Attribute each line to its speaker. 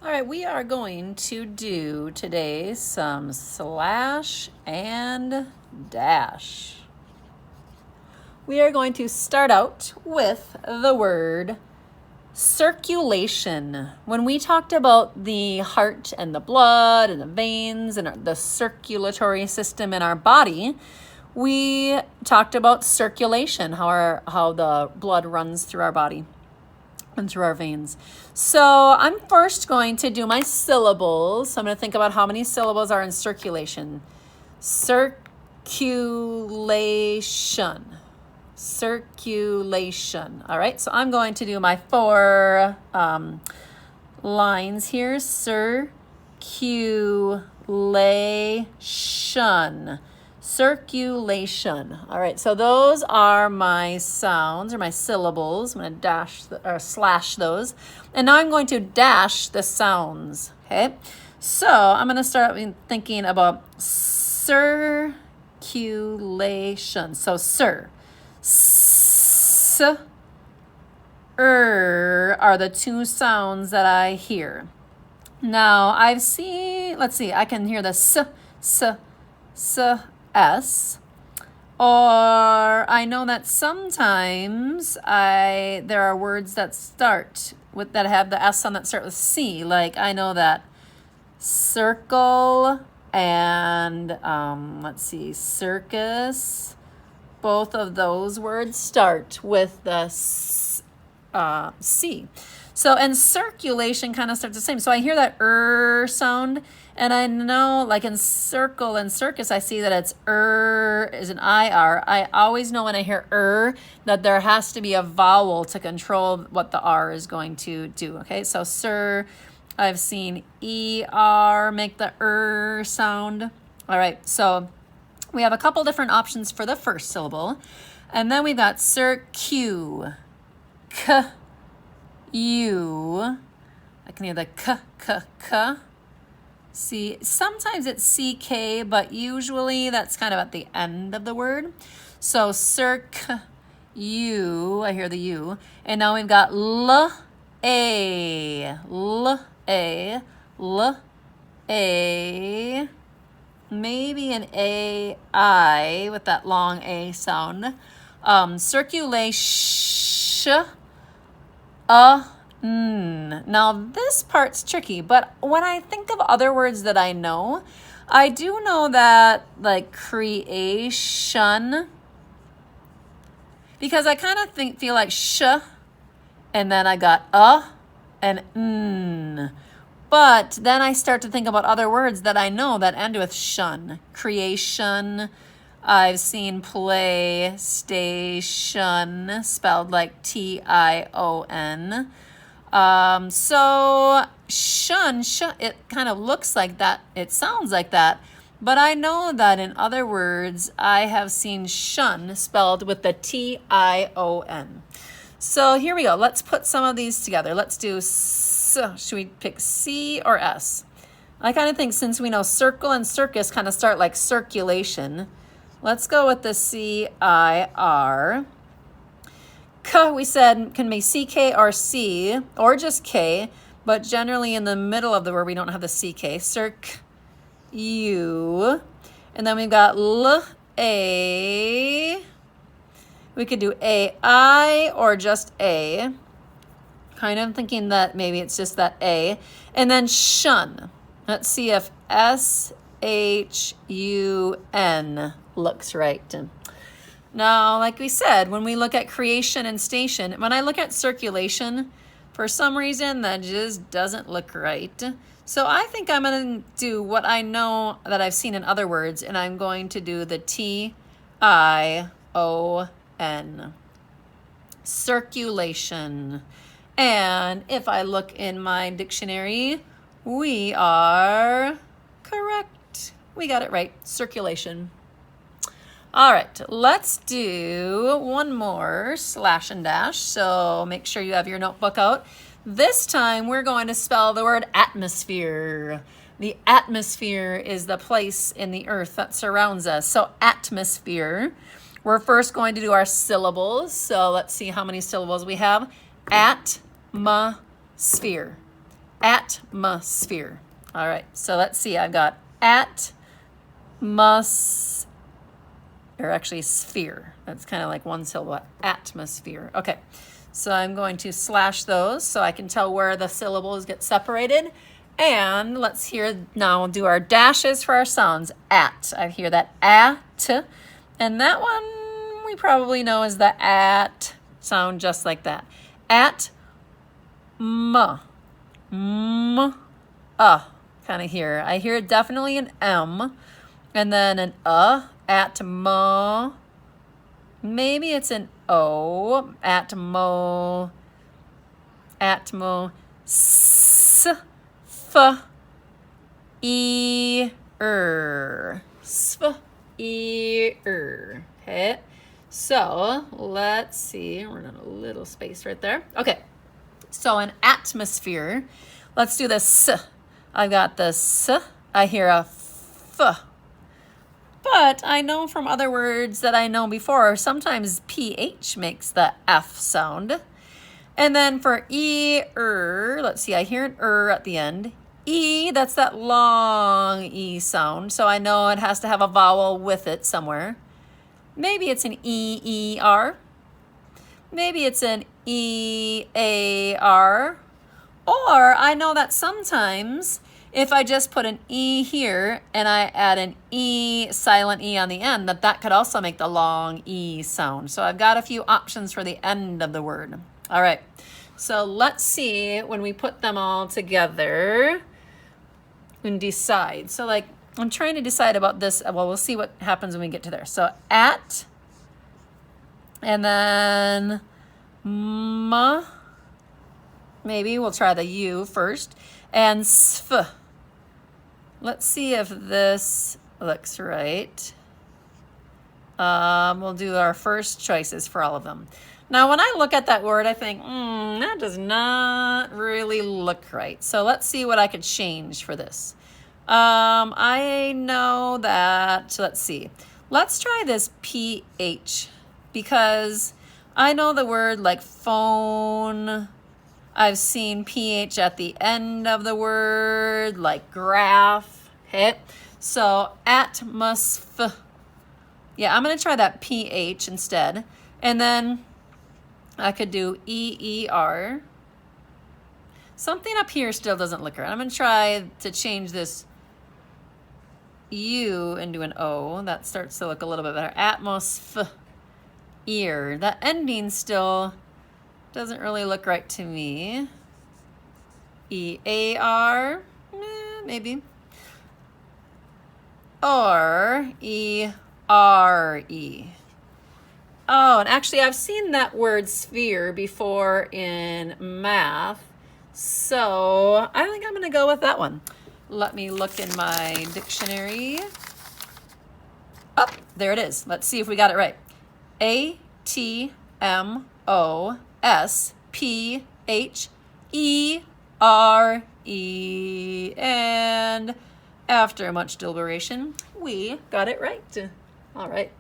Speaker 1: All right, we are going to do today some slash and dash. We are going to start out with the word circulation. When we talked about the heart and the blood and the veins and the circulatory system in our body, we talked about circulation, how the blood runs through our body and through our veins. So I'm first going to do my syllables. So I'm going to think about how many syllables are in circulation. Circulation. Circulation. All right, so I'm going to do my four lines here. Circulation. Circulation. All right, so those are my sounds or my syllables. I'm going to dash or slash those. And now I'm going to dash the sounds. Okay, so I'm going to start thinking about circulation. So s, are the two sounds that I hear. Now I've seen, let's see, I can hear the S, or I know that sometimes there are words that start with that have the S on that start with C. Like I know that circle and let's see, circus. Both of those words start with the C. So, and circulation kind of starts the same. So I hear that sound, and I know, like in circle and circus, I see that it's is an IR. I always know when I hear that there has to be a vowel to control what the R is going to do. Okay, so I've seen ER make the sound. All right, so we have a couple different options for the first syllable. And then we've got circu, U. I can hear the k. See, sometimes it's CK, but usually that's kind of at the end of the word. So U, I hear the U. And now we've got A, maybe an AI with that long A sound. Circulation. Now this part's tricky, but when I think of other words that I know, I do know that like creation, because I kind of feel like sh, and then I got and n. But then I start to think about other words that I know that end with shun. Creation. I've seen PlayStation spelled like TION. So shun, it kind of looks like that. It sounds like that. But I know that in other words, I have seen shun spelled with the TION. So here we go. Let's put some of these together. Let's do should we pick C or S? I kind of think since we know circle and circus kind of start like circulation, let's go with the CIR. K, we said, can be CK or C, or just K, but generally in the middle of the word we don't have the CK. Circ, U. And then we've got A. We could do AI or just A. Kind of thinking that maybe it's just that A. And then shun. Let's see if SHUN looks right. Now, like we said, when we look at creation and station, when I look at circulation, for some reason that just doesn't look right. So I think I'm going to do what I know that I've seen in other words, and I'm going to do the TION. Circulation. And if I look in my dictionary, we are correct. We got it right. Circulation. All right, let's do one more slash and dash. So make sure you have your notebook out. This time we're going to spell the word atmosphere. The atmosphere is the place in the earth that surrounds us. So atmosphere. We're first going to do our syllables. So let's see how many syllables we have. Atmosphere. atmosphere. All right, so let's see. I've got or actually sphere. That's kind of like one syllable, atmosphere. Okay, so I'm going to slash those so I can tell where the syllables get separated. And let's hear now, we'll do our dashes for our sounds. At, I hear that at, and that one we probably know is the at sound, just like that. At, kind of here. I hear definitely an M, and then an atmo. Maybe it's an O. Atmo. S. F. E. Sf. E. Okay. So let's see. We're in a little space right there. Okay. So an atmosphere. Let's do this. I've got the S. I hear a F. But I know from other words that I know before, sometimes PH makes the F sound. And then for E, let's see, I hear an at the end. E, that's that long E sound. So I know it has to have a vowel with it somewhere. Maybe it's an E-E-R. Maybe it's an E-A-R. Or I know that sometimes if I just put an E here and I add an E, silent E on the end, that could also make the long E sound. So I've got a few options for the end of the word. All right, so let's see when we put them all together and decide. So like, I'm trying to decide about this. Well, we'll see what happens when we get to there. So at, and then maybe we'll try the U first, and sf. Let's see if this looks right. We'll do our first choices for all of them. Now, when I look at that word, I think, that does not really look right. So let's see what I could change for this. I know that, let's see. Let's try this PH, because I know the word like phone. I've seen PH at the end of the word, like graph. Okay, so atmosphere. Yeah, I'm going to try that PH instead. And then I could do EER. Something up here still doesn't look right. I'm going to try to change this U into an O. That starts to look a little bit better. Atmosphere. That ending still doesn't really look right to me. EAR, maybe. Or ERE. Oh, and actually I've seen that word sphere before in math. So I think I'm going to go with that one. Let me look in my dictionary. Oh, there it is. Let's see if we got it right. ATMOSPHERE. And after much deliberation, we got it right. All right.